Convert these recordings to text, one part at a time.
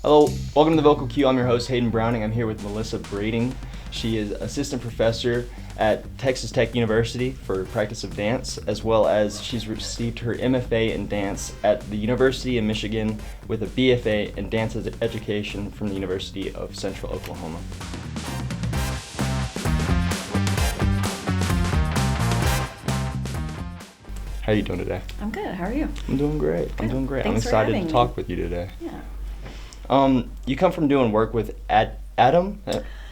Hello, welcome to the Vocal Q. I'm your host, Hayden Browning. I'm here with Melissa Brading. She is assistant professor at Texas Tech University for practice of dance, as well as she's received her MFA in dance at the University of Michigan with a BFA in dance education from the University of Central Oklahoma. How are you doing today? I'm good. How are you? I'm doing great. Good. I'm doing great. Thanks I'm excited for having to talk me. with you today. Yeah. You come from doing work with Adam?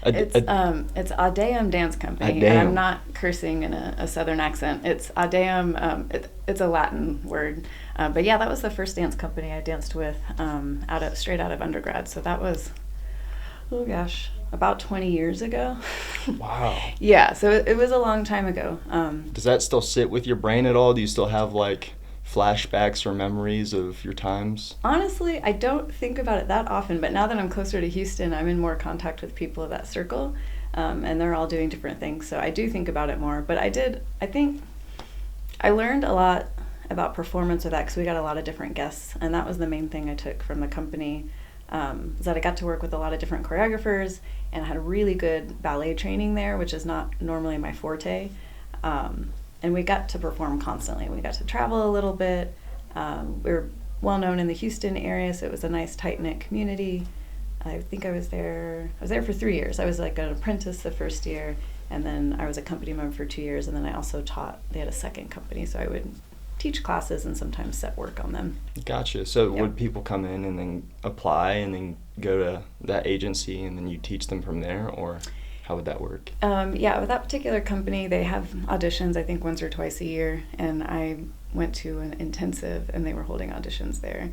It's Deum Dance Company. Deum. And I'm not cursing in a southern accent. It's Deum. It's a Latin word. But yeah, that was the first dance company I danced with straight out of undergrad. So that was, oh gosh, about 20 years ago. Wow. Yeah, so it was a long time ago. Does that still sit with your brain at all? Do you still have like flashbacks or memories of your times? Honestly, I don't think about it that often, but now that I'm closer to Houston, I'm in more contact with people of that circle, and they're all doing different things, so I do think about it more. But I think I learned a lot about performance with that because we got a lot of different guests, and that was the main thing I took from the company, is that I got to work with a lot of different choreographers, and I had really good ballet training there, which is not normally my forte. And we got to perform constantly. We got to travel a little bit. We were well known in the Houston area, so it was a nice tight-knit community. I think I was there for 3 years. I was like an apprentice the first year, and then I was a company member for 2 years, and then I also taught. They had a second company, so I would teach classes and sometimes set work on them. Gotcha. So Yep. would people come in and then apply and then go to that agency and then you teach them from there, or how would that work? Yeah, with that particular company, they have auditions, I think, once or twice a year. And I went to an intensive, and they were holding auditions there.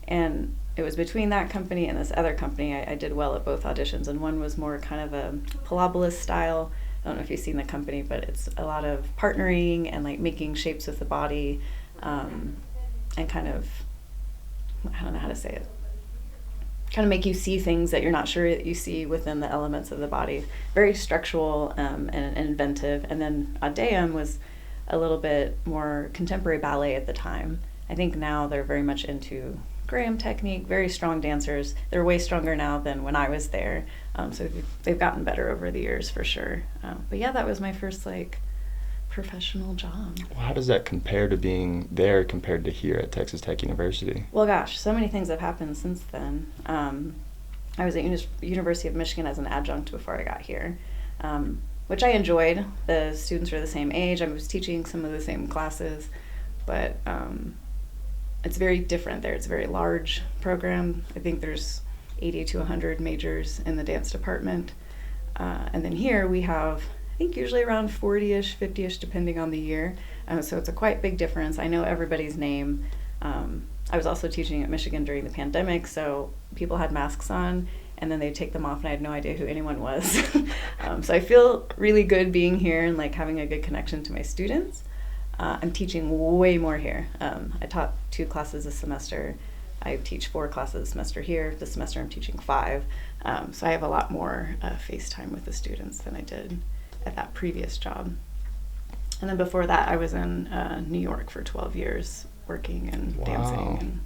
And it was between that company and this other company. I did well at both auditions. And one was more kind of a Pilates style. I don't know if you've seen the company, but it's a lot of partnering and like making shapes with the body, and kind of, I don't know how to say it, kind of make you see things that you're not sure that you see within the elements of the body. Very structural and inventive. And then Deum was a little bit more contemporary ballet at the time. I think now they're very much into Graham technique, very strong dancers. They're way stronger now than when I was there. So they've gotten better over the years for sure. But yeah, that was my first like professional job. Well, how does that compare to being there compared to here at Texas Tech University? Well, gosh, so many things have happened since then. I was at University of Michigan as an adjunct before I got here, which I enjoyed. The students were the same age. I was teaching some of the same classes, but it's very different there. It's a very large program. I think there's 80 to 100 majors in the dance department. And then here we have, I think, usually around 40-ish, 50-ish, depending on the year. So it's a quite big difference. I know everybody's name. I was also teaching at Michigan during the pandemic, so people had masks on, and then they'd take them off, and I had no idea who anyone was. So I feel really good being here and like having a good connection to my students. I'm teaching way more here. I taught 2 classes a semester. I teach 4 classes a semester here. This semester I'm teaching 5. So I have a lot more face time with the students than I did at that previous job. And then before that, I was in New York for 12 years, working and dancing and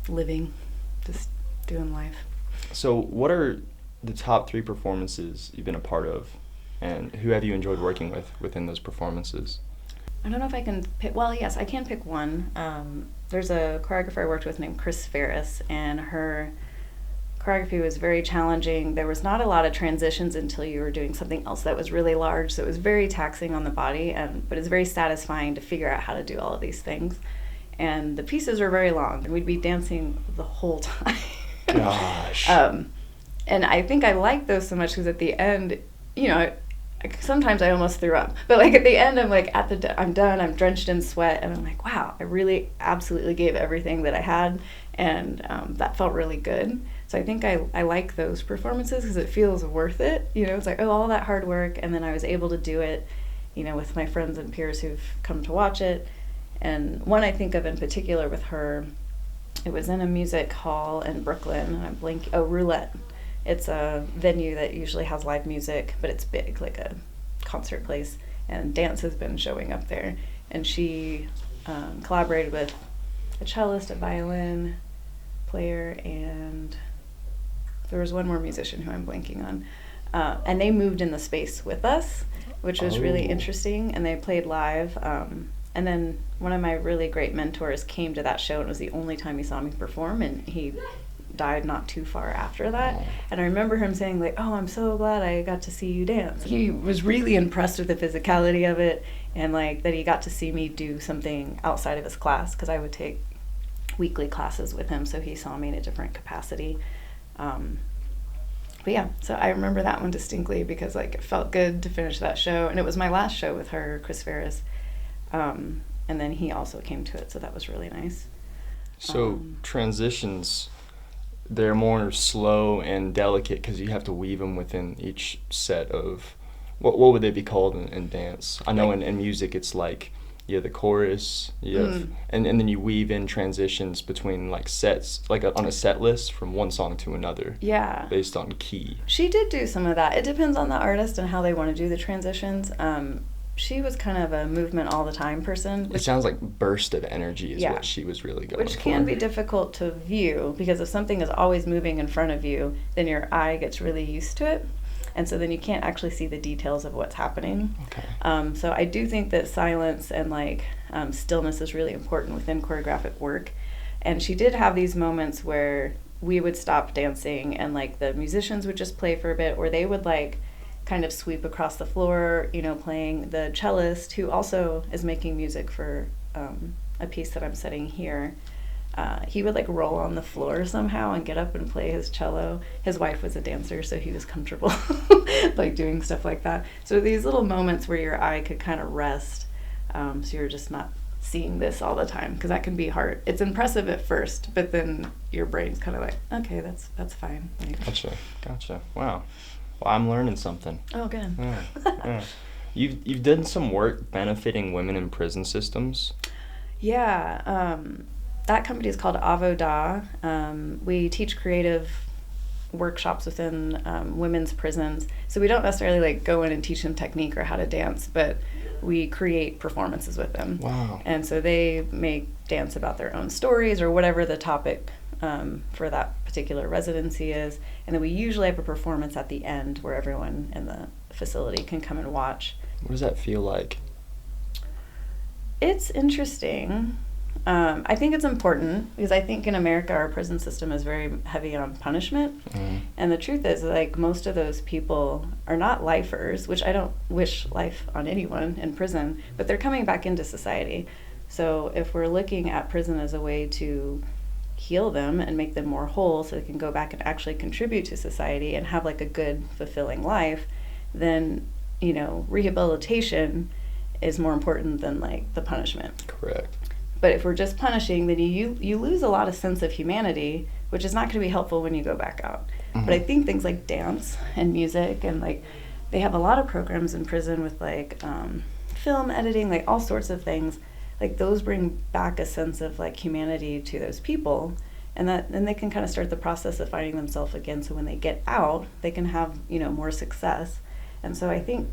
living, just doing life. So what are the top 3 performances you've been a part of, and who have you enjoyed working with within those performances? I don't know if I can pick, well, yes, I can pick one. There's a choreographer I worked with named Chris Ferris, and her choreography was very challenging. There was not a lot of transitions until you were doing something else that was really large, so it was very taxing on the body, but it's very satisfying to figure out how to do all of these things. And the pieces were very long, and we'd be dancing the whole time. Gosh. And I think I liked those so much because at the end, you know, sometimes I almost threw up. But like at the end, I'm like, I'm done, I'm drenched in sweat, and I'm like, wow, I really absolutely gave everything that I had, and that felt really good. So I think I like those performances because it feels worth it. You know, it's like, oh, all that hard work, and then I was able to do it, you know, with my friends and peers who've come to watch it. And one I think of in particular with her, it was in a music hall in Brooklyn, and I'm blanking, Roulette. It's a venue that usually has live music, but it's big, like a concert place, and dance has been showing up there. And she collaborated with a cellist, a violin player, and there was one more musician who I'm blanking on. And they moved in the space with us, which was really interesting, and they played live. And then one of my really great mentors came to that show, and it was the only time he saw me perform, and he died not too far after that. And I remember him saying, like, oh, I'm so glad I got to see you dance. He was really impressed with the physicality of it, and like that he got to see me do something outside of his class, because I would take weekly classes with him, so he saw me in a different capacity. But yeah, so I remember that one distinctly, because like it felt good to finish that show, and it was my last show with her, Chris Ferris, and then he also came to it, so that was really nice. So transitions, they're more slow and delicate because you have to weave them within each set of, what would they be called in dance? I know in music it's like, you have the chorus, you have, and then you weave in transitions between like sets, like on a set list from one song to another. Yeah. Based on key. She did do some of that. It depends on the artist and how they want to do the transitions. She was kind of a movement all the time person. It sounds like burst of energy is what she was really going for. Which can be difficult to view, because if something is always moving in front of you, then your eye gets really used to it. And so then you can't actually see the details of what's happening. Okay. So I do think that silence and like stillness is really important within choreographic work. And she did have these moments where we would stop dancing and like the musicians would just play for a bit, or they would like kind of sweep across the floor, you know, playing the cellist, who also is making music for a piece that I'm setting here. He would like roll on the floor somehow and get up and play his cello. His wife was a dancer, so he was comfortable like doing stuff like that. So these little moments where your eye could kind of rest, so you're just not seeing this all the time, because that can be hard. It's impressive at first, but then your brain's kind of like, okay, that's fine. Like, Gotcha. Wow. Well, I'm learning something. Oh, good. Yeah. You've done some work benefiting women in prison systems. Yeah. That company is called Avoda. We teach creative workshops within women's prisons. So we don't necessarily like go in and teach them technique or how to dance, but we create performances with them. Wow. And so they make dance about their own stories or whatever the topic for that particular residency is. And then we usually have a performance at the end where everyone in the facility can come and watch. What does that feel like? It's interesting. I think it's important, because I think in America our prison system is very heavy on punishment. And the truth is, like, most of those people are not lifers, which I don't wish life on anyone in prison, but they're coming back into society. So if we're looking at prison as a way to heal them and make them more whole so they can go back and actually contribute to society and have like a good, fulfilling life, then, you know, rehabilitation is more important than like the punishment. Correct. But if we're just punishing, then you lose a lot of sense of humanity, which is not going to be helpful when you go back out. But I think things like dance and music, and like they have a lot of programs in prison with like film editing, like all sorts of things. Like those bring back a sense of like humanity to those people, and then they can kind of start the process of finding themselves again. So when they get out, they can have, you know, more success. And so I think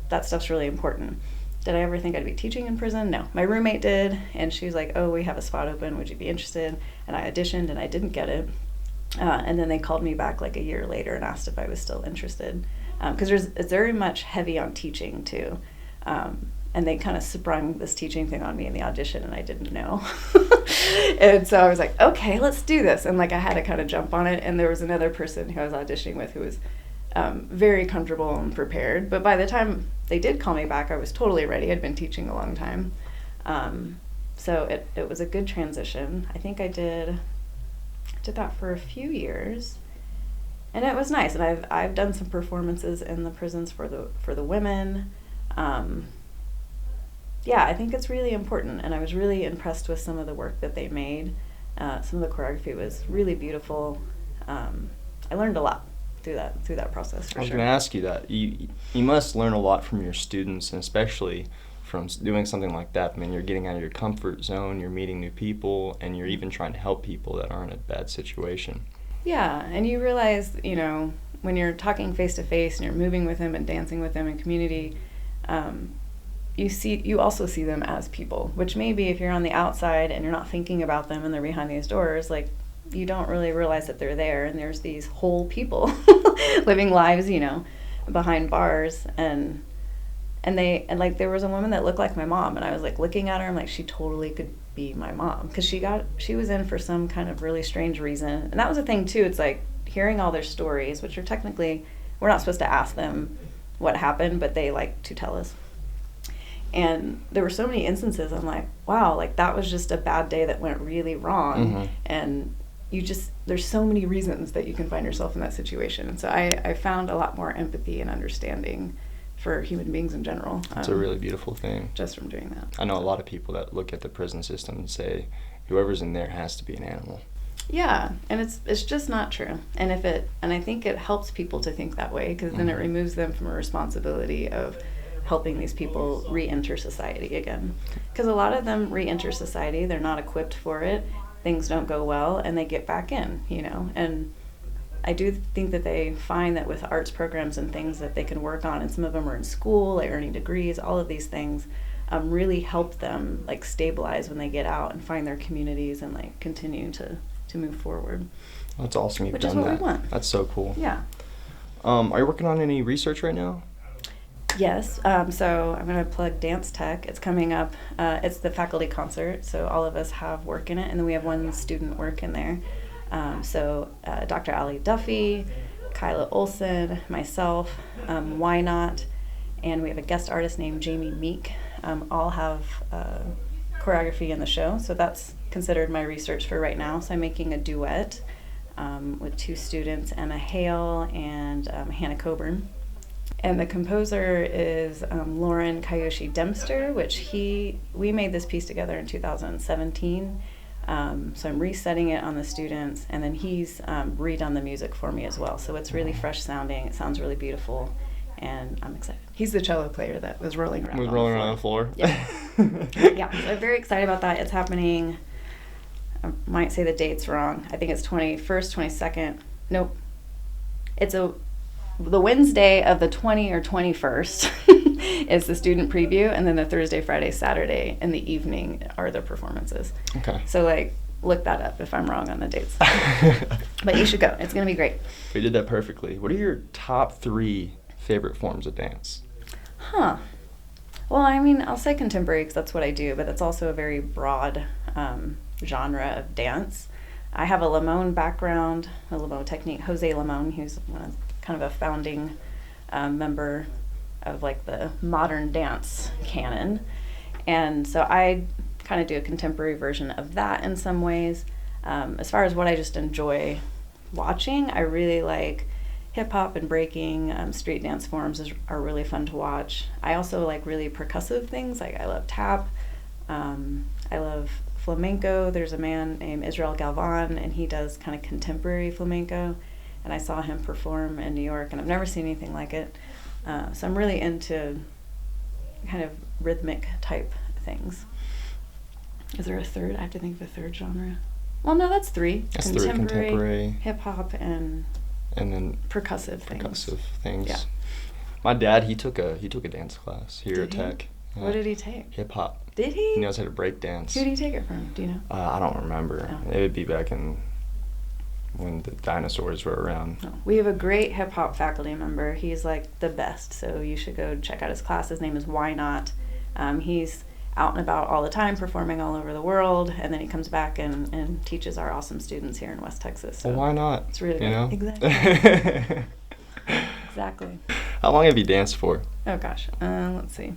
that stuff's really important. Did I ever think I'd be teaching in prison? No. My roommate did, and she was like, oh, we have a spot open, would you be interested? And I auditioned, and I didn't get it. And then they called me back like a year later and asked if I was still interested. Because it's very much heavy on teaching, too. And they kind of sprung this teaching thing on me in the audition, and I didn't know. And so I was like, okay, let's do this. And like I had to kind of jump on it, and there was another person who I was auditioning with who was very comfortable and prepared. But by the time they did call me back, I was totally ready. I'd been teaching a long time. So it was a good transition. I think I did that for a few years, and it was nice. And I've done some performances in the prisons for the women. Yeah, I think it's really important, and I was really impressed with some of the work that they made. Some of the choreography was really beautiful. I learned a lot through that process, for I was sure. going to ask you that. You must learn a lot from your students, and especially from doing something like that. I mean, you're getting out of your comfort zone, you're meeting new people, and you're even trying to help people that are in a bad situation. Yeah, and you realize, you know, when you're talking face to face and you're moving with them and dancing with them in community, you also see them as people, which maybe if you're on the outside and you're not thinking about them and they're behind these doors, like, you don't really realize that they're there, and there's these whole people living lives, you know, behind bars, and like there was a woman that looked like my mom, and I was like looking at her, I'm like, she totally could be my mom, because she was in for some kind of really strange reason. And that was the thing too, it's like hearing all their stories, which are technically, we're not supposed to ask them what happened, but they like to tell us. And there were so many instances, I'm like, wow, like that was just a bad day that went really wrong. And there's so many reasons that you can find yourself in that situation. And so I found a lot more empathy and understanding for human beings in general. It's a really beautiful thing. Just from doing that. I know a lot of people that look at the prison system and say, whoever's in there has to be an animal. Yeah, and it's just not true. And I think it helps people to think that way, because then it removes them from a responsibility of helping these people re-enter society again. Because a lot of them re-enter society, they're not equipped for it, things don't go well, and they get back in, you know. And I do think that they find that with arts programs and things that they can work on, and some of them are in school, like earning degrees, all of these things really help them like stabilize when they get out and find their communities and like continue to move forward. That's awesome you've Which done is what that. we want. That's so cool. Yeah. Are you working on any research right now? Yes, so I'm going to plug Dance Tech. It's coming up. It's the faculty concert, so all of us have work in it, and then we have one student work in there. So Dr. Ali Duffy, Kyla Olson, myself, Why Not, and we have a guest artist named Jamie Meek. All have choreography in the show, so that's considered my research for right now. So I'm making a duet with two students, Emma Hale and Hannah Coburn. And the composer is Lauren Kayoshi Dempster, which we made this piece together in 2017. So I'm resetting it on the students, and then he's redone the music for me as well. So it's really fresh sounding. It sounds really beautiful, and I'm excited. He's the cello player that was rolling around. On the floor. Yeah. Yeah. So I'm very excited about that. It's happening. I might say the dates wrong. I think it's 21st, 22nd. Nope. It's the Wednesday of the 20 or 21st is the student preview, and then the Thursday, Friday, Saturday in the evening are the performances. Okay. So like look that up if I'm wrong on the dates. But you should go. It's going to be great. We did that perfectly. What are your top 3 favorite forms of dance? Well, I mean, I'll say contemporary because that's what I do, but that's also a very broad genre of dance. I have a Limon background, a Limon technique. Jose Limon, who's kind of a founding member of like the modern dance canon. And so I kind of do a contemporary version of that in some ways. As far as what I just enjoy watching, I really like hip-hop and breaking. Street dance forms are really fun to watch. I also like really percussive things, like I love tap. I love flamenco. There's a man named Israel Galvan, and he does kind of contemporary flamenco, and I saw him perform in New York, and I've never seen anything like it. So I'm really into kind of rhythmic type things. Is there a third? I have to think of a third genre. Well, no, that's 3. That's contemporary, hip-hop, and then percussive things. Yeah. My dad, he took a dance class here at Tech. Yeah. What did he take? Hip-hop. Did he? He knows how to break dance. Who did he take it from? Do you know? I don't remember. Oh. It would be back in when the dinosaurs were around. Oh. We have a great hip-hop faculty member. He's like the best, so you should go check out his class. His name is Why Not. He's out and about all the time, performing all over the world, and then he comes back and teaches our awesome students here in West Texas. So well, why not? It's really good. Know? Exactly. Exactly. How long have you danced for? Oh gosh, let's see.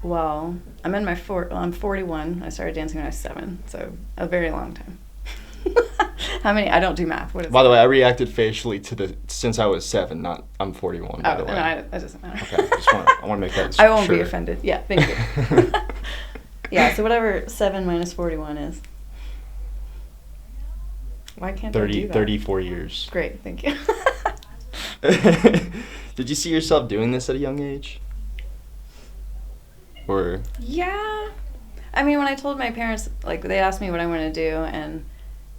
Well, I'm 41. I started dancing when I was 7, so a very long time. How many? I don't do math. What is By the way, I reacted facially to the since I was 7, not I'm 41. By the way. No, it doesn't matter. Okay, I want to make that. I won't be offended. Yeah, thank you. Yeah, so whatever 7 minus 41 is. Why can't I do that? 34 years. Great, thank you. Did you see yourself doing this at a young age? Or? Yeah. I mean, when I told my parents, like, they asked me what I wanted to do, and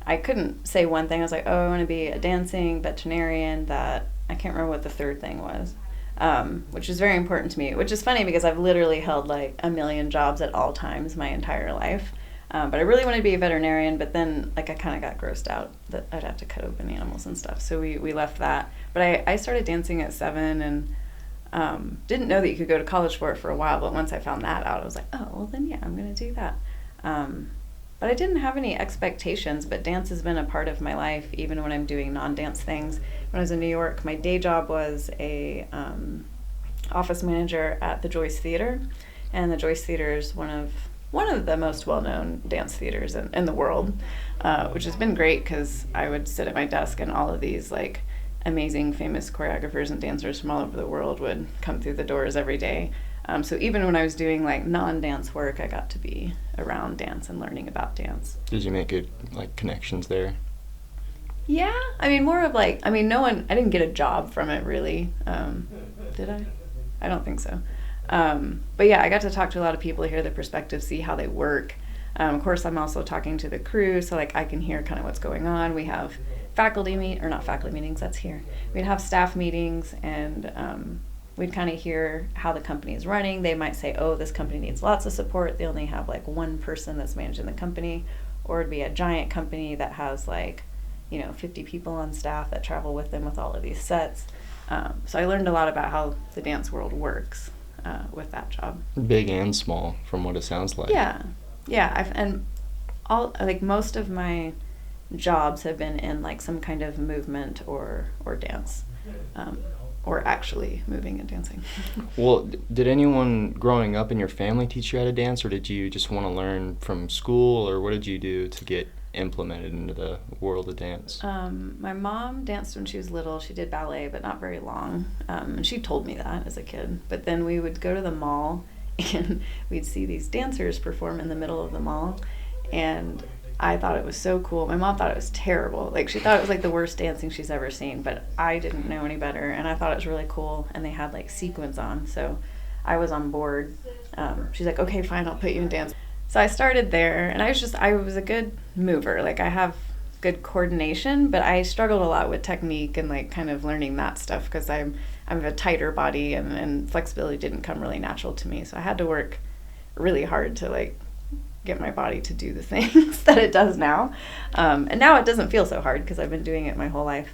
I couldn't say one thing. I was like, oh, I want to be a dancing veterinarian. That I can't remember what the third thing was, which is very important to me, which is funny because I've literally held like a million jobs at all times my entire life. But I really wanted to be a veterinarian, but then like I kind of got grossed out that I'd have to cut open animals and stuff. So we left that. But I started dancing at 7 and didn't know that you could go to college for it for a while. But once I found that out, I was like, oh, well then yeah, I'm going to do that. But I didn't have any expectations, but dance has been a part of my life, even when I'm doing non-dance things. When I was in New York, my day job was a office manager at the Joyce Theater, and the Joyce Theater is one of the most well-known dance theaters in the world, which has been great because I would sit at my desk and all of these like amazing famous choreographers and dancers from all over the world would come through the doors every day. So even when I was doing like non-dance work, I got to be around dance and learning about dance. Did you make good like connections there? Yeah, I mean more of like, I didn't get a job from it really. Did I? I don't think so. But yeah, I got to talk to a lot of people, hear their perspectives, see how they work. Of course, I'm also talking to the crew, so like I can hear kind of what's going on. We have not faculty meetings, that's here. We'd have staff meetings, and we'd kind of hear how the company is running. They might say, oh, this company needs lots of support. They only have like one person that's managing the company. Or it'd be a giant company that has like, 50 people on staff that travel with them with all of these sets. So I learned a lot about how the dance world works with that job. Big and small, from what it sounds like. Yeah. And most of my jobs have been in like some kind of movement or dance. Or actually moving and dancing. Well, did anyone growing up in your family teach you how to dance, or did you just want to learn from school, or what did you do to get implemented into the world of dance? My mom danced when she was little. She did ballet, but not very long. And she told me that as a kid. But then we would go to the mall, and we'd see these dancers perform in the middle of the mall. And I thought it was so cool. My mom thought it was terrible. Like, she thought it was like the worst dancing she's ever seen, but I didn't know any better, and I thought it was really cool. And they had like sequins on, so I was on board. She's like, okay, fine, I'll put you in dance. So I started there, and I was a good mover. Like, I have good coordination, but I struggled a lot with technique and like kind of learning that stuff because I'm a tighter body, and flexibility didn't come really natural to me. So I had to work really hard to like get my body to do the things that it does now. And now it doesn't feel so hard because I've been doing it my whole life.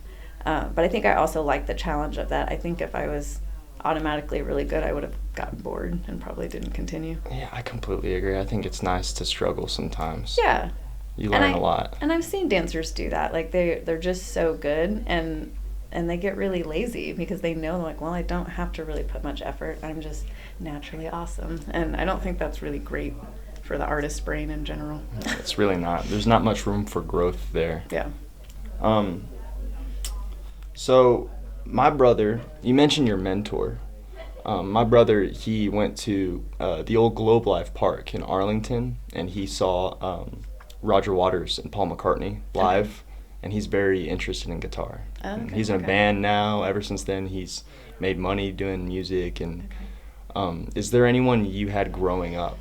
But I think I also like the challenge of that. I think if I was automatically really good, I would have gotten bored and probably didn't continue. Yeah, I completely agree. I think it's nice to struggle sometimes. Yeah. You learn a lot. And I've seen dancers do that. Like they're just so good, and they get really lazy because they know, like, well, I don't have to really put much effort. I'm just naturally awesome. And I don't think that's really great for the artist's brain in general. It's really not. There's not much room for growth there. Yeah. So my brother, you mentioned your mentor. My brother, he went to the old Globe Life Park in Arlington, and he saw Roger Waters and Paul McCartney live, okay. And he's very interested in guitar. Okay, he's in a band now. Ever since then, he's made money doing music. And is there anyone you had growing up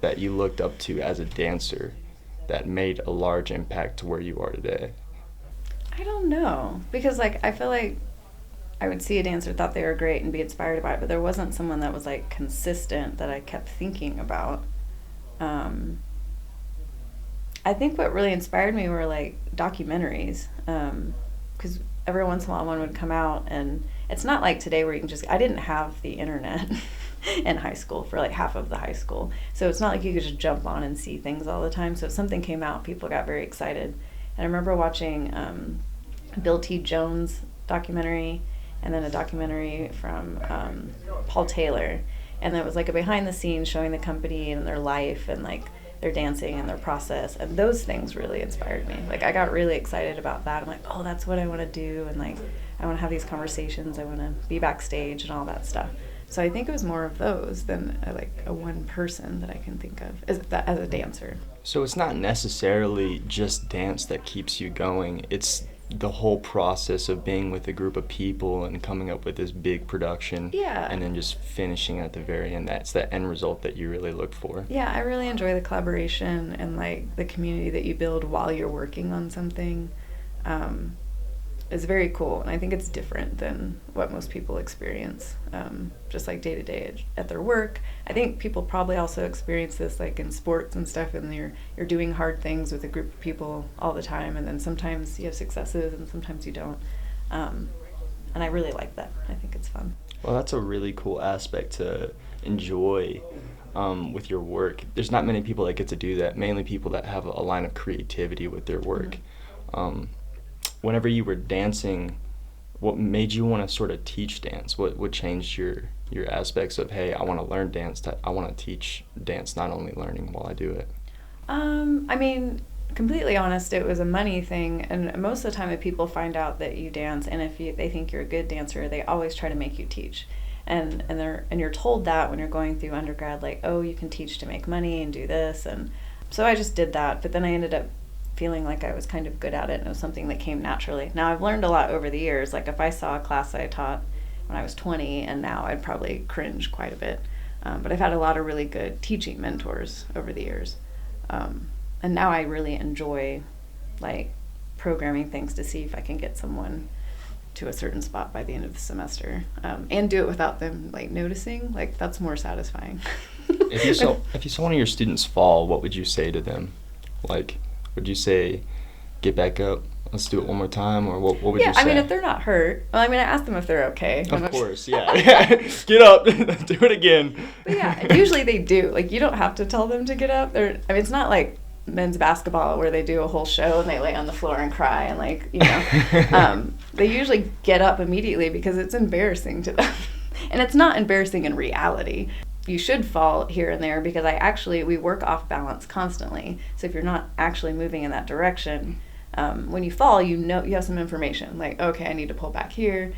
that you looked up to as a dancer that made a large impact to where you are today? I don't know, because like I feel like I would see a dancer, thought they were great and be inspired by it, but there wasn't someone that was like consistent that I kept thinking about. I think what really inspired me were like documentaries, because every once in a while one would come out, and it's not like today where you can I didn't have the internet in high school for like half of the high school, so it's not like you could just jump on and see things all the time. So if something came out, people got very excited. And I remember watching Bill T. Jones documentary, and then a documentary from Paul Taylor, and it was like a behind the scenes showing the company and their life and like their dancing and their process, and those things really inspired me. Like I got really excited about that. I'm like, oh, that's what I want to do, and like I want to have these conversations, I want to be backstage and all that stuff. So I think it was more of those than like a one person that I can think of as a dancer. So it's not necessarily just dance that keeps you going. It's the whole process of being with a group of people and coming up with this big production. Yeah. And then just finishing at the very end. That's the end result that you really look for. Yeah, I really enjoy the collaboration and like the community that you build while you're working on something. is very cool, and I think it's different than what most people experience, just like day to day at their work. I think people probably also experience this like in sports and stuff, and you're doing hard things with a group of people all the time, and then sometimes you have successes and sometimes you don't. And I really like that. I think it's fun. Well, that's a really cool aspect to enjoy with your work. There's not many people that get to do that, mainly people that have a line of creativity with their work. Whenever you were dancing, what made you want to sort of teach dance? What changed your aspects of, hey, I want to learn dance, I want to teach dance, not only learning while I do it? I mean, completely honest, it was a money thing, and most of the time if people find out that you dance, and if they think you're a good dancer, they always try to make you teach. And you're told that when you're going through undergrad, like, oh, you can teach to make money and do this. And so I just did that, but then I ended up feeling like I was kind of good at it, and it was something that came naturally. Now, I've learned a lot over the years. Like, if I saw a class I taught when I was 20, and now I'd probably cringe quite a bit. But I've had a lot of really good teaching mentors over the years. And now I really enjoy, like, programming things to see if I can get someone to a certain spot by the end of the semester, and do it without them, like, noticing. Like, that's more satisfying. If you saw one of your students fall, what would you say to them? Like, would you say, get back up, let's do it one more time, or what would you say? Yeah, I mean, if they're not hurt, well, I mean, I ask them if they're okay. Of course, yeah. Get up, do it again. But yeah, usually they do. Like, you don't have to tell them to get up. I mean, it's not like men's basketball where they do a whole show and they lay on the floor and cry and, like, you know. They usually get up immediately because it's embarrassing to them. And it's not embarrassing in reality. You should fall here and there because we work off balance constantly. So if you're not actually moving in that direction, when you fall, you know, you have some information like, okay, I need to pull back here.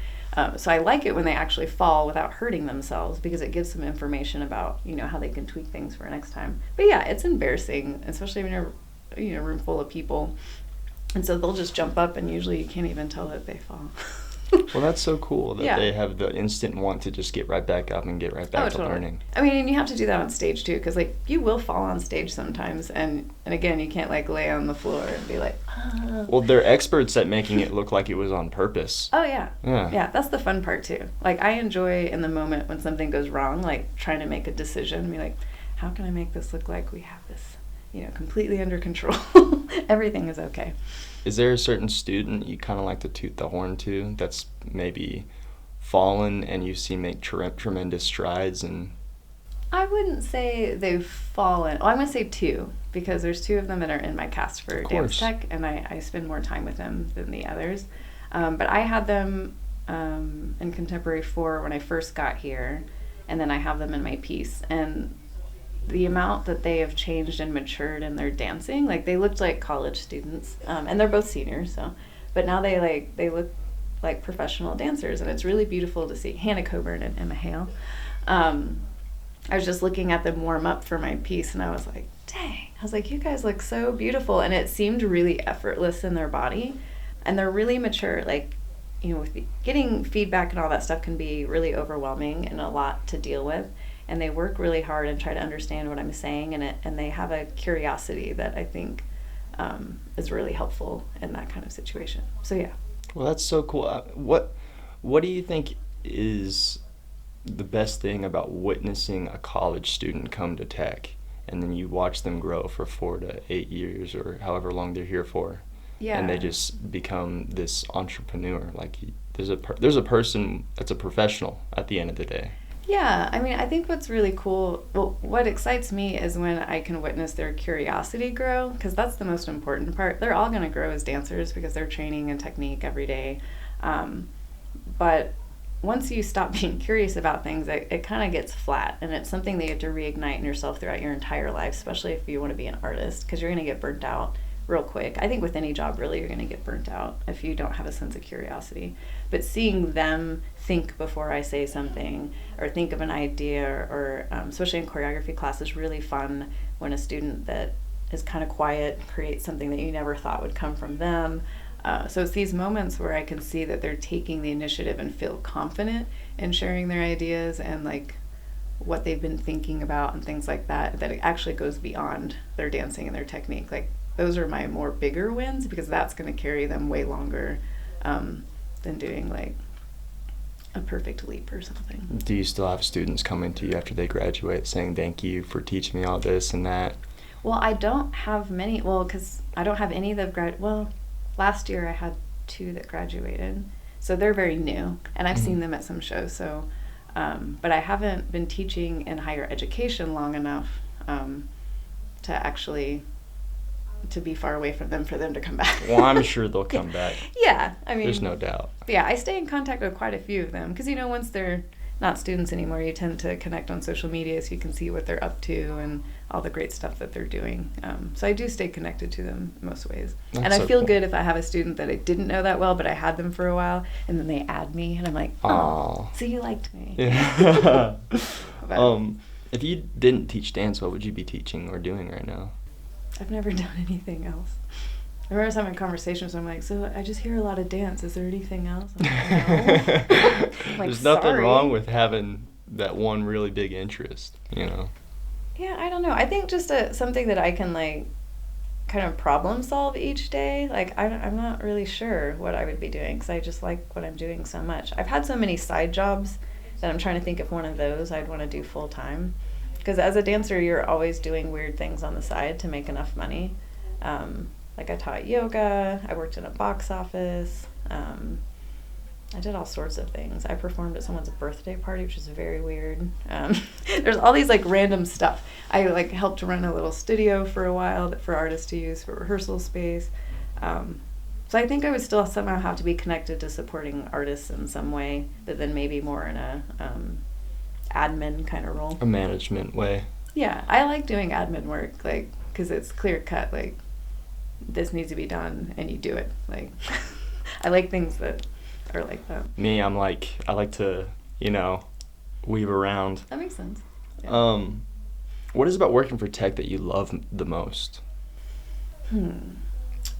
So I like it when they actually fall without hurting themselves because it gives them information about, you know, how they can tweak things for next time. But yeah, it's embarrassing, especially when you're, you know, a room full of people. And so they'll just jump up and usually you can't even tell that they fall. Well, that's so cool that they have the instant want to just get right back up and get right back to learning. I mean, and you have to do that on stage too, because, like, you will fall on stage sometimes, and again, you can't, like, lay on the floor and be like, ah. Well, they're experts at making it look like it was on purpose. Oh yeah. Yeah, that's the fun part too. Like, I enjoy in the moment when something goes wrong, like trying to make a decision, be like, how can I make this look like we have this, you know, completely under control? Everything is okay. Is there a certain student you kind of like to toot the horn to that's maybe fallen and you've seen make tremendous strides? And I wouldn't say they've fallen. Well, I'm going to say two, because there's two of them that are in my cast for dance tech, and I spend more time with them than the others. But I had them in Contemporary 4 when I first got here, and then I have them in my piece. And the amount that they have changed and matured in their dancing, like, they looked like college students, and they're both seniors, so, but now they look like professional dancers, and it's really beautiful to see. Hannah Coburn and Emma Hale. I was just looking at them warm up for my piece, and I was like, dang, I was like, you guys look so beautiful, and it seemed really effortless in their body, and they're really mature. Like, you know, with getting feedback and all that stuff can be really overwhelming and a lot to deal with. And they work really hard and try to understand what I'm saying, and they have a curiosity that I think is really helpful in that kind of situation. So yeah. Well, that's so cool. What do you think is the best thing about witnessing a college student come to tech, and then you watch them grow for 4 to 8 years or however long they're here for? Yeah. And they just become this entrepreneur. Like, there's a person that's a professional at the end of the day. Yeah, I mean, I think what's really cool, well, what excites me is when I can witness their curiosity grow, because that's the most important part. They're all going to grow as dancers because they're training and technique every day. But once you stop being curious about things, it kind of gets flat, and it's something that you have to reignite in yourself throughout your entire life, especially if you want to be an artist, because you're going to get burnt out real quick. I think with any job, really, you're going to get burnt out if you don't have a sense of curiosity. But seeing them think before I say something, or think of an idea, or especially in choreography class, is really fun when a student that is kind of quiet creates something that you never thought would come from them. So it's these moments where I can see that they're taking the initiative and feel confident in sharing their ideas and, like, what they've been thinking about and things like that, that it actually goes beyond their dancing and their technique. Like, those are my more bigger wins, because that's going to carry them way longer than doing like a perfect leap or something. Do you still have students coming to you after they graduate saying thank you for teaching me all this and that? Well, I don't have many, because I don't have any that last year I had 2 that graduated, so they're very new, and I've seen them at some shows, so, but I haven't been teaching in higher education long enough to actually to be far away from them for them to come back. Well, I'm sure they'll come back. Yeah, I mean, there's no doubt. Yeah, I stay in contact with quite a few of them because, once they're not students anymore, you tend to connect on social media so you can see what they're up to and all the great stuff that they're doing. So I do stay connected to them in most ways. That's and I so feel cool. good if I have a student that I didn't know that well, but I had them for a while, and then they add me, and I'm like, oh, so you liked me. Yeah. But if you didn't teach dance, what would you be teaching or doing right now? I've never done anything else. I remember having conversations, I'm like, so I just hear a lot of dance. Is there anything else? I'm like, no. I'm like, There's nothing sorry. wrong with having that one really big interest, Yeah, I don't know. I think just something that I can, like, kind of problem solve each day. Like, I'm not really sure what I would be doing because I just like what I'm doing so much. I've had so many side jobs that I'm trying to think if one of those I'd want to do full time. Because as a dancer, you're always doing weird things on the side to make enough money. Like I taught yoga, I worked in a box office, I did all sorts of things. I performed at someone's birthday party, which is very weird. There's all these like random stuff. I like helped run a little studio for a while for artists to use for rehearsal space. So I think I would still somehow have to be connected to supporting artists in some way, but then maybe more in a admin kind of role. A management way. Yeah, I like doing admin work, like, because it's clear cut, like, this needs to be done, and you do it. Like, I like things that are like that. Me, I like to, weave around. That makes sense. Yeah. What is it about working for tech that you love the most?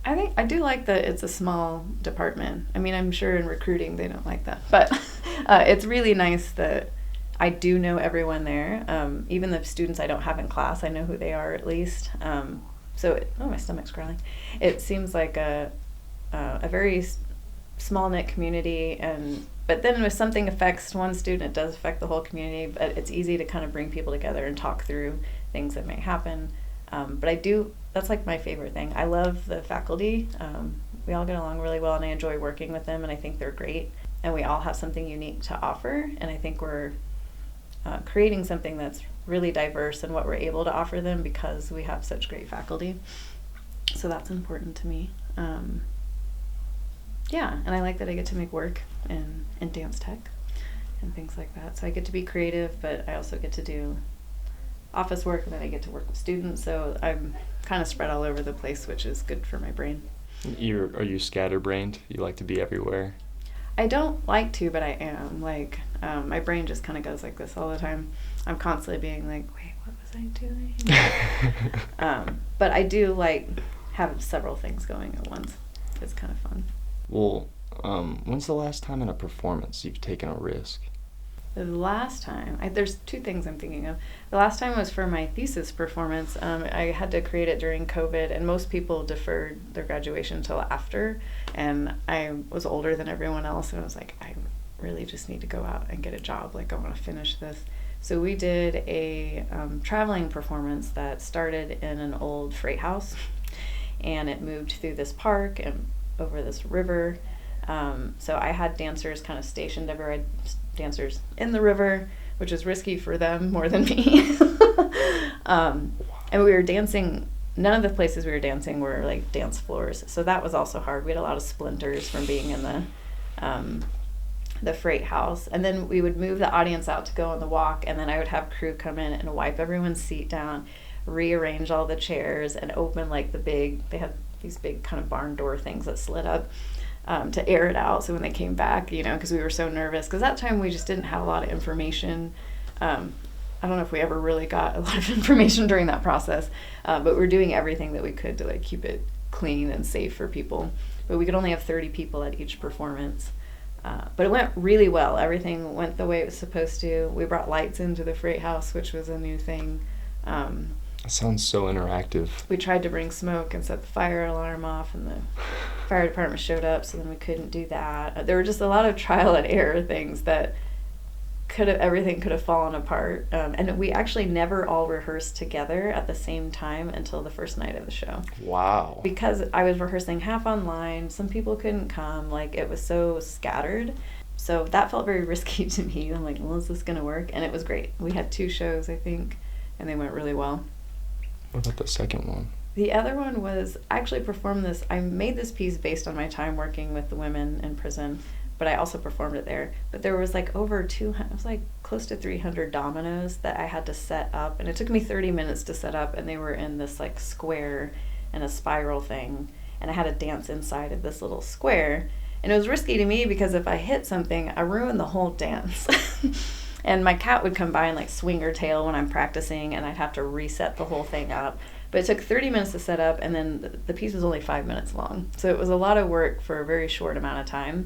I think I do like that it's a small department. I mean, I'm sure in recruiting they don't like that, but it's really nice that I do know everyone there. Even the students I don't have in class, I know who they are at least. My stomach's growling. It seems like a very small knit community, but then if something affects one student, it does affect the whole community. But it's easy to kind of bring people together and talk through things that may happen. That's like my favorite thing. I love the faculty. We all get along really well, and I enjoy working with them, and I think they're great. And we all have something unique to offer, and I think we're creating something that's really diverse in what we're able to offer them because we have such great faculty. So that's important to me. And I like that I get to make work in dance tech and things like that. So I get to be creative, but I also get to do office work, and then I get to work with students. So I'm kind of spread all over the place, which is good for my brain. Are you scatterbrained? You like to be everywhere? I don't like to, but I am. Like, my brain just kind of goes like this all the time. I'm constantly being like, wait, what was I doing? But I do like have several things going at once. It's kind of fun. Well, when's the last time in a performance you've taken a risk? The last time, there's 2 things I'm thinking of. The last time was for my thesis performance. I had to create it during COVID, and most people deferred their graduation until after. And I was older than everyone else, and I was like, I really just need to go out and get a job. Like, I want to finish this. So we did a traveling performance that started in an old freight house, and it moved through this park and over this river. So I had dancers kind of stationed everywhere. I had dancers in the river, which is risky for them more than me. And we were dancing. None of the places we were dancing were like dance floors, so that was also hard. We had a lot of splinters from being in the freight house, and then we would move the audience out to go on the walk, and then I would have crew come in and wipe everyone's seat down, rearrange all the chairs, and open like they had these big kind of barn door things that slid up to air it out. So when they came back, because we were so nervous, because that time we just didn't have a lot of information. I don't know if we ever really got a lot of information during that process, but we're doing everything that we could to like keep it clean and safe for people. But we could only have 30 people at each performance. But it went really well. Everything went the way it was supposed to. We brought lights into the freight house, which was a new thing. That sounds so interactive. We tried to bring smoke and set the fire alarm off, and the fire department showed up, so then we couldn't do that. There were just a lot of trial and error things that everything could have fallen apart. And we actually never all rehearsed together at the same time until the first night of the show. Wow. Because I was rehearsing half online, some people couldn't come, like it was so scattered. So that felt very risky to me. I'm like, well, is this going to work? And it was great. We had 2 shows, I think, and they went really well. What about the second one? The other one was, I actually performed this. I made this piece based on my time working with the women in prison, but I also performed it there. But there was like over 200, it was like close to 300 dominoes that I had to set up. And it took me 30 minutes to set up, and they were in this like square and a spiral thing. And I had to dance inside of this little square. And it was risky to me because if I hit something, I ruined the whole dance. And my cat would come by and like swing her tail when I'm practicing, and I'd have to reset the whole thing up. But it took 30 minutes to set up, and then the piece was only 5 minutes long. So it was a lot of work for a very short amount of time.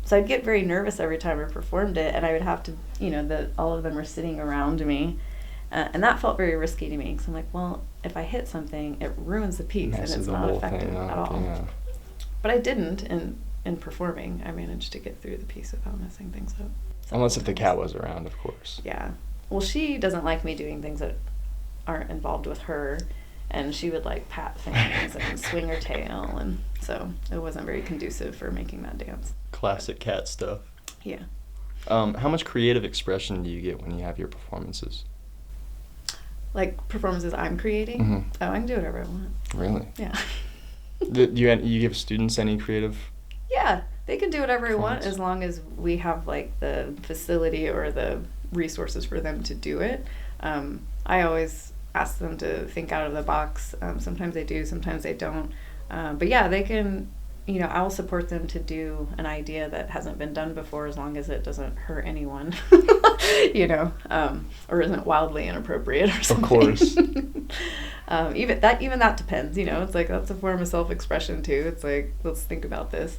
So I'd get very nervous every time I performed it, and I would have to, all of them were sitting around me. And that felt very risky to me, because I'm like, well, if I hit something, it ruins the piece, and it's not effective at all. Yeah. But I didn't in performing. I managed to get through the piece without messing things up. Unless if the cat was around, of course. Yeah. Well, she doesn't like me doing things that aren't involved with her, and she would like pat things and swing her tail, and so it wasn't very conducive for making that dance. Classic cat stuff. Yeah. How much creative expression do you get when you have your performances? Like performances I'm creating? Mm-hmm. Oh, I can do whatever I want. Really? Yeah. Do you give students any creative? Yeah, they can do whatever they want as long as we have like the facility or the resources for them to do it. I always ask them to think out of the box. Sometimes they do, sometimes they don't. But yeah, they can, I'll support them to do an idea that hasn't been done before, as long as it doesn't hurt anyone, or isn't wildly inappropriate or something. Of course. Even that depends, it's like, that's a form of self-expression too. It's like, let's think about this.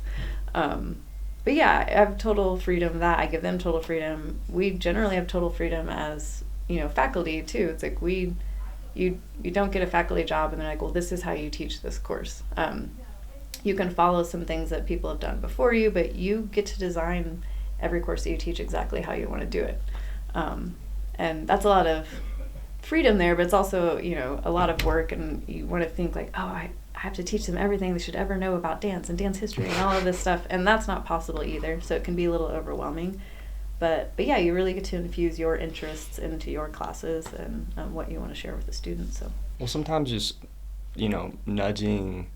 But yeah, I have total freedom that I give them total freedom. We generally have total freedom as, faculty too. It's like you don't get a faculty job and they're like, well, this is how you teach this course. You can follow some things that people have done before you, but you get to design every course that you teach exactly how you want to do it. And that's a lot of freedom there, but it's also, a lot of work, and you want to think like, oh, I have to teach them everything they should ever know about dance and dance history and all of this stuff, and that's not possible either, so it can be a little overwhelming. But yeah, you really get to infuse your interests into your classes and what you want to share with the students. So. Well, sometimes just, nudging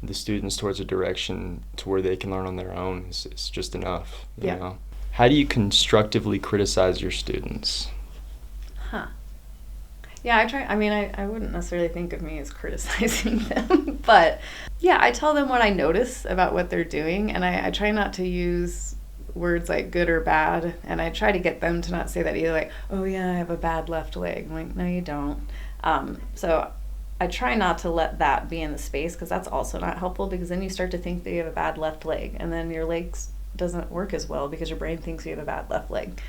the students towards a direction to where they can learn on their own is just enough. You know? How do you constructively criticize your students? Yeah, I try. I mean, I wouldn't necessarily think of me as criticizing them, but yeah, I tell them what I notice about what they're doing, and I try not to use words like good or bad, and I try to get them to not say that either, like, oh yeah, I have a bad left leg. I'm like, no, you don't. So I try not to let that be in the space, because that's also not helpful, because then you start to think that you have a bad left leg, and then your legs doesn't work as well because your brain thinks you have a bad left leg.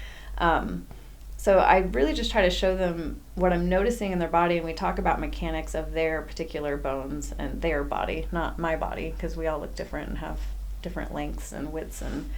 So I really just try to show them what I'm noticing in their body, and we talk about mechanics of their particular bones and their body, not my body, because we all look different and have different lengths and widths. And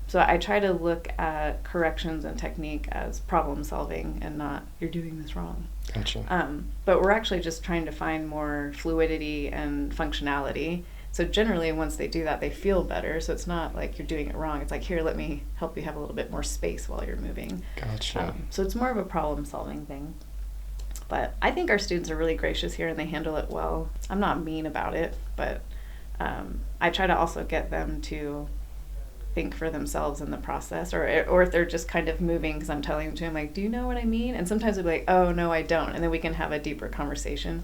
so I try to look at corrections and technique as problem solving and not, you're doing this wrong. Gotcha. But we're actually just trying to find more fluidity and functionality. So generally, once they do that, they feel better. So it's not like you're doing it wrong. It's like, here, let me help you have a little bit more space while you're moving. Gotcha. So it's more of a problem-solving thing. But I think our students are really gracious here, and they handle it well. I'm not mean about it, but I try to also get them to think for themselves in the process, or if they're just kind of moving because I'm telling them to, I'm like, do you know what I mean? And sometimes they'll be like, oh, no, I don't. And then we can have a deeper conversation.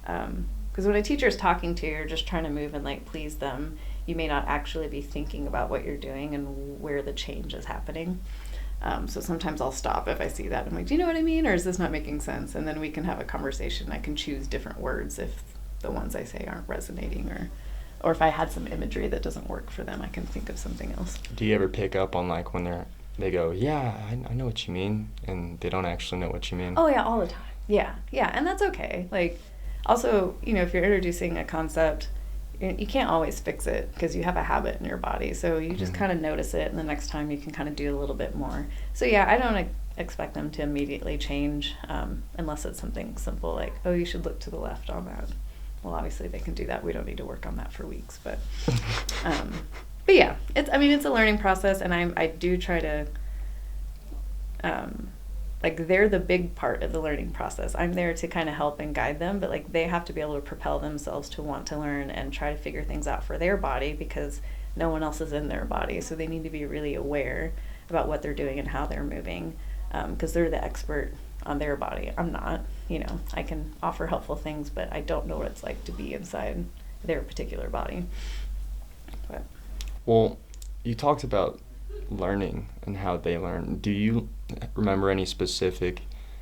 Because when a teacher is talking to you, you're just trying to move and like please them. You may not actually be thinking about what you're doing and where the change is happening. So sometimes I'll stop if I see that. I'm like, do you know what I mean? Or is this not making sense? And then we can have a conversation. I can choose different words if the ones I say aren't resonating, or if I had some imagery that doesn't work for them, I can think of something else. Do you ever pick up on like when they go, yeah, I know what you mean, and they don't actually know what you mean? Oh yeah, all the time. Yeah, and that's okay. Like, also, if you're introducing a concept, you can't always fix it because you have a habit in your body. So you just kind of notice it, and the next time you can kind of do a little bit more. So yeah, I don't expect them to immediately change unless it's something simple like, oh, you should look to the left on that. Well, obviously they can do that. We don't need to work on that for weeks, but yeah, it's a learning process, and I do try to like, they're the big part of the learning process. I'm there to kind of help and guide them, but like they have to be able to propel themselves to want to learn and try to figure things out for their body, because no one else is in their body. So they need to be really aware about what they're doing and how they're moving, because they're the expert on their body. I'm not, I can offer helpful things, but I don't know what it's like to be inside their particular body. But. Well, you talked about learning and how they learn. Do you remember any specific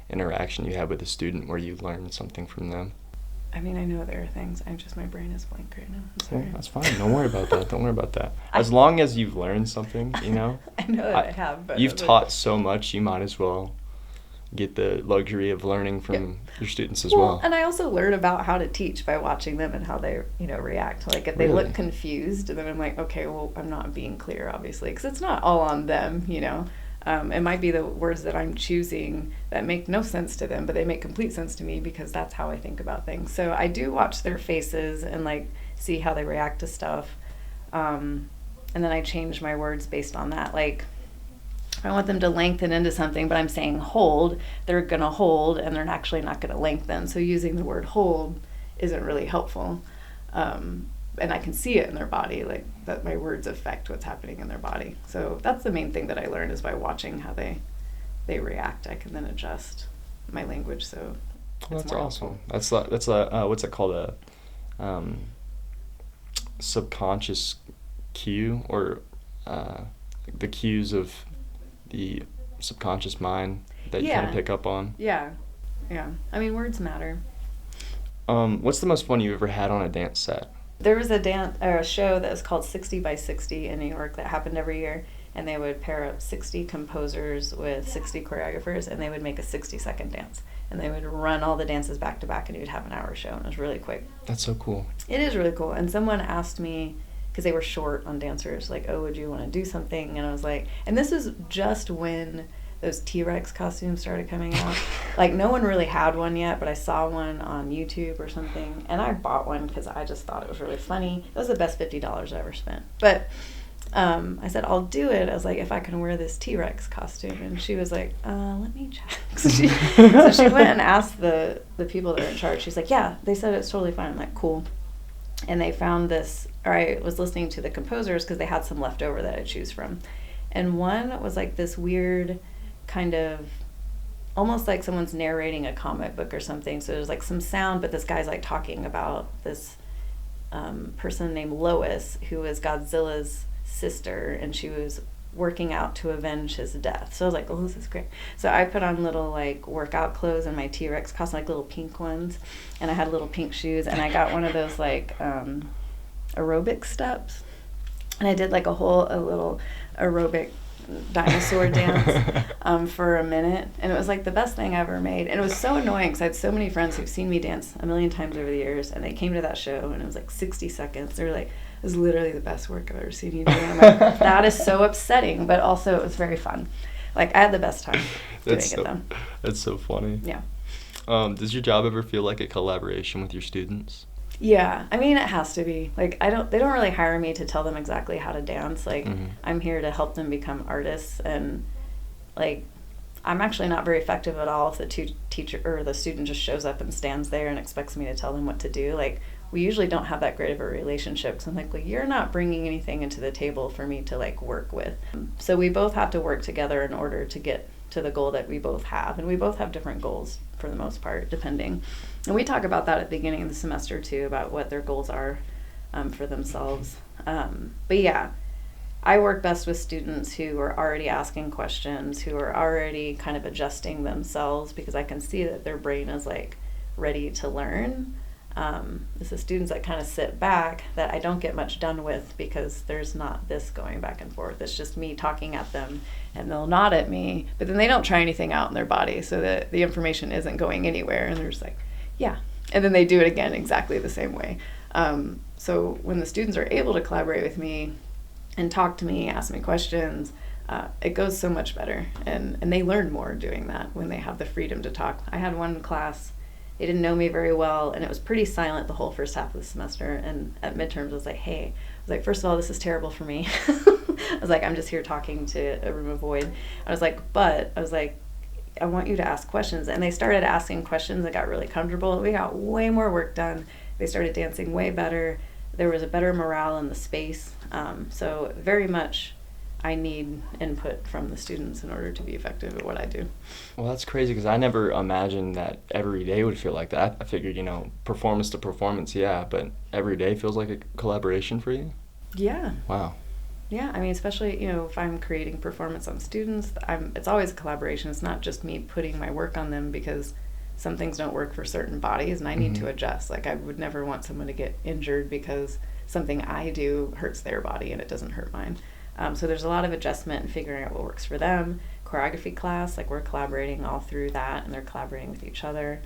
interaction you had with a student where you learned something from them? I know there are things. My brain is blank right now. I'm sorry. Yeah, that's fine. Don't worry about that. As long as you've learned something, I know that I have. But you've taught so much, you might as well get the luxury of learning from your students as well. And I also learn about how to teach by watching them and how they, react. Like if they look confused, then I'm like, okay, well, I'm not being clear, obviously, because it's not all on them, It might be the words that I'm choosing that make no sense to them, but they make complete sense to me because that's how I think about things. So I do watch their faces and like see how they react to stuff. And then I change my words based on that. Like, I want them to lengthen into something, but I'm saying hold, they're going to hold, and they're actually not going to lengthen. So using the word hold isn't really helpful. And I can see it in their body, like that my words affect what's happening in their body. So that's the main thing that I learned, is by watching how they react. I can then adjust my language. So that's awesome. That's what's it called? A subconscious cue, or the cues of the subconscious mind that you kind of pick up on. Yeah. Words matter. What's the most fun you've ever had on a dance set? There was a show that was called 60 by 60 in New York that happened every year, and they would pair up 60 composers with 60 choreographers, and they would make a 60-second dance, and they would run all the dances back to back, and you'd have an hour show, and it was really quick. That's so cool. It is really cool. And someone asked me, because they were short on dancers, like, oh, would you want to do something? And I was like, and this is just when those T-Rex costumes started coming out. Like, no one really had one yet, but I saw one on YouTube or something, and I bought one because I just thought it was really funny. It was the best $50 I ever spent. But I said, I'll do it. I was like, if I can wear this T-Rex costume. And she was like, let me check. So she went and asked the people that are in charge. She's like, yeah, they said it's totally fine. I'm like, cool. And they found this, or I was listening to the composers because they had some left over that I choose from. And one was like this weird kind of, almost like someone's narrating a comic book or something. So there's like some sound, but this guy's like talking about this person named Lois, who is Godzilla's sister, and she was working out to avenge his death. So I was like, oh, this is great. So I put on little like workout clothes and my T-Rex costume, like little pink ones, and I had little pink shoes, and I got one of those like aerobic steps, and I did like a little aerobic dinosaur dance for a minute, and it was like the best thing I ever made. And it was so annoying because I had so many friends who've seen me dance a million times over the years, and they came to that show and it was like 60 seconds. They were like, it was literally the best work I've ever seen you do. And I'm like, that is so upsetting, but also it was very fun. Like, I had the best time doing it though. That's so funny. Yeah. Does your job ever feel like a collaboration with your students? Yeah, I mean, it has to be. Like, they don't really hire me to tell them exactly how to dance. Like, I'm here to help them become artists, and like, I'm actually not very effective at all if the teacher or the student just shows up and stands there and expects me to tell them what to do. Like, we usually don't have that great of a relationship. So I'm like, well, you're not bringing anything into the table for me to like work with. So we both have to work together in order to get to the goal that we both have. And we both have different goals for the most part, depending. And we talk about that at the beginning of the semester too, about what their goals are for themselves. But yeah, I work best with students who are already asking questions, who are already kind of adjusting themselves, because I can see that their brain is like ready to learn. It's the students that kind of sit back that I don't get much done with, because there's not this going back and forth. It's just me talking at them, and they'll nod at me, but then they don't try anything out in their body, so that the information isn't going anywhere, and they're just like, yeah. And then they do it again exactly the same way. So when the students are able to collaborate with me and talk to me, ask me questions, it goes so much better. And they learn more doing that when they have the freedom to talk. I had one class, they didn't know me very well, and it was pretty silent the whole first half of the semester. And at midterms, I was like, hey, first of all, this is terrible for me. I was like, I'm just here talking to a room of void. I was like, I want you to ask questions. And they started asking questions and got really comfortable. We got way more work done. They started dancing way better. There was a better morale in the space. So very much I need input from the students in order to be effective at what I do. Well, that's crazy because I never imagined that every day would feel like that. I figured, performance to performance, yeah, but every day feels like a collaboration for you? Yeah. Wow. Yeah, I mean, especially, if I'm creating performance on students, it's always a collaboration. It's not just me putting my work on them because some things don't work for certain bodies and I need to adjust. Like, I would never want someone to get injured because something I do hurts their body and it doesn't hurt mine. So there's a lot of adjustment and figuring out what works for them. Choreography class, like, we're collaborating all through that and they're collaborating with each other.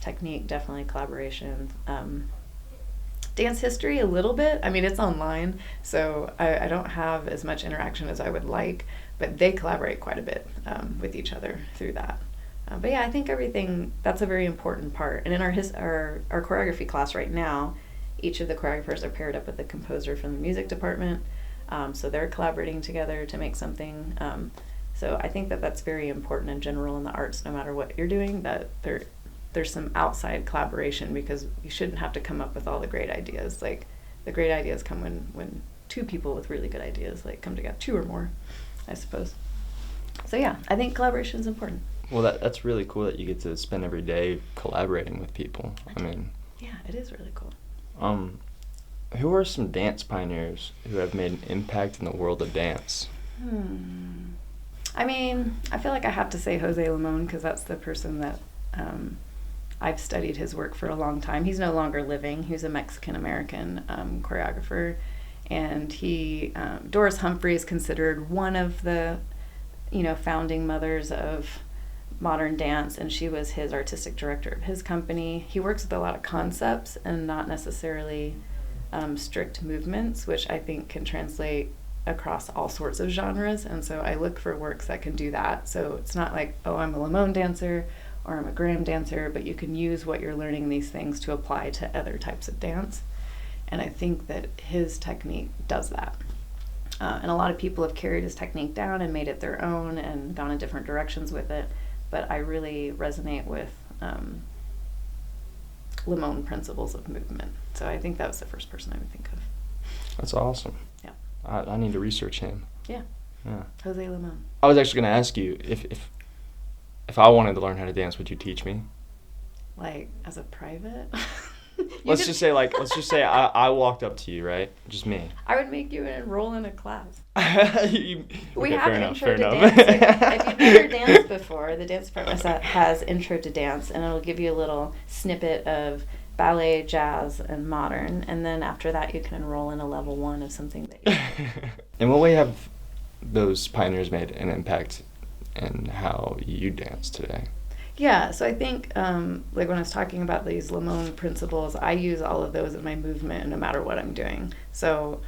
Technique, definitely collaboration. Dance history, a little bit. I mean, it's online, so I don't have as much interaction as I would like, but they collaborate quite a bit with each other through that. But yeah, I think that's a very important part. And in our choreography class right now, each of the choreographers are paired up with a composer from the music department, so they're collaborating together to make something. So I think that's very important in general in the arts, no matter what you're doing, that there's some outside collaboration, because you shouldn't have to come up with all the great ideas. Like, the great ideas come when two people with really good ideas come together, two or more, I suppose. So yeah, I think collaboration is important. Well, that's really cool that you get to spend every day collaborating with people. Yeah, it is really cool. Who are some dance pioneers who have made an impact in the world of dance? I mean, I feel like I have to say Jose Limon, because that's the person that I've studied his work for a long time. He's no longer living. He's a Mexican-American choreographer, and Doris Humphrey is considered one of the, founding mothers of modern dance, and she was his artistic director of his company. He works with a lot of concepts and not necessarily strict movements, which I think can translate across all sorts of genres, and so I look for works that can do that. So it's not like, oh, I'm a Limon dancer or I'm a Graham dancer, but you can use what you're learning these things to apply to other types of dance. And I think that his technique does that. And a lot of people have carried his technique down and made it their own and gone in different directions with it, but I really resonate with Limon principles of movement. So I think that was the first person I would think of. That's awesome. Yeah. I need to research him. Yeah. Jose Limon. I was actually going to ask you, if I wanted to learn how to dance, would you teach me? Like, as a private? Let's just say I walked up to you, right? Just me. I would make you enroll in a class. We have intro to dance. If you've never danced before, the dance department has intro to dance, and it'll give you a little snippet of ballet, jazz, and modern, and then after that you can enroll in a level 1 of something that you In what way have those pioneers made an impact in how you dance today? Yeah, so I think, when I was talking about these Limon principles, I use all of those in my movement no matter what I'm doing. So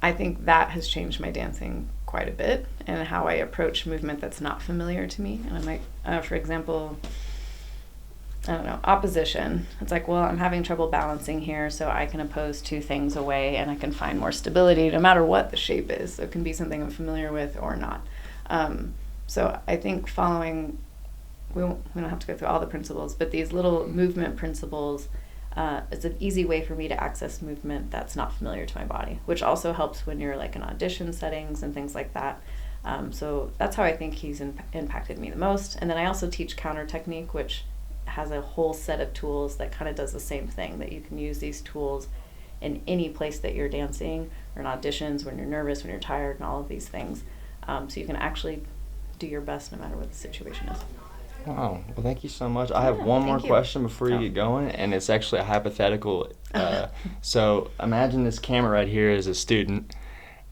I think that has changed my dancing quite a bit, and how I approach movement that's not familiar to me. And I might, for example, opposition. It's like, well, I'm having trouble balancing here, so I can oppose 2 things away, and I can find more stability no matter what the shape is. So it can be something I'm familiar with or not. So I think we don't have to go through all the principles, but these little movement principles, it's an easy way for me to access movement that's not familiar to my body, which also helps when you're in audition settings and things like that. So that's how I think he's impacted me the most. And then I also teach counter technique, which has a whole set of tools that kind of does the same thing, that you can use these tools in any place that you're dancing, or in auditions, when you're nervous, when you're tired, and all of these things. So you can actually do your best no matter what the situation is. Wow. Well, thank you so much. I have one more question before you get going, and it's actually a hypothetical. So imagine this camera right here is a student,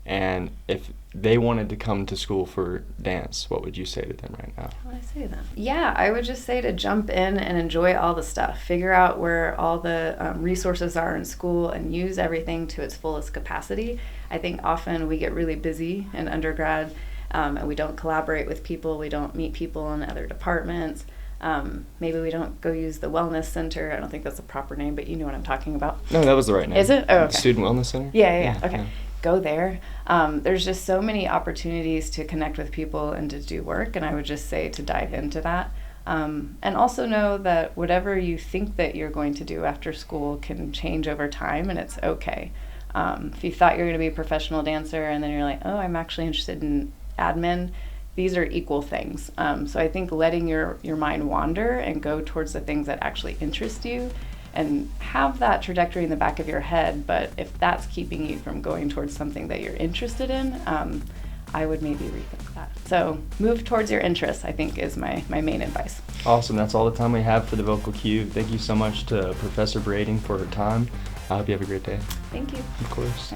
and if they wanted to come to school for dance, what would you say to them right now? How would I say that? Yeah, I would just say to jump in and enjoy all the stuff. Figure out where all the resources are in school and use everything to its fullest capacity. I think often we get really busy in undergrad and we don't collaborate with people. We don't meet people in other departments. Maybe we don't go use the wellness center. I don't think that's a proper name, but you know what I'm talking about. No, that was the right name. Is it? Oh, okay. Student Wellness Center? Yeah. Okay. Go there. There's just so many opportunities to connect with people and to do work, and I would just say to dive into that. And also know that whatever you think that you're going to do after school can change over time, and it's okay. If you thought you were going to be a professional dancer and then you're like, oh, I'm actually interested in admin, these are equal things. So I think letting your mind wander and go towards the things that actually interest you and have that trajectory in the back of your head, but if that's keeping you from going towards something that you're interested in, I would maybe rethink that. So move towards your interests, I think, is my main advice. Awesome. That's all the time we have for the Vocal Cue. Thank you so much to Professor Brading for her time. I hope you have a great day. Thank you. Of course.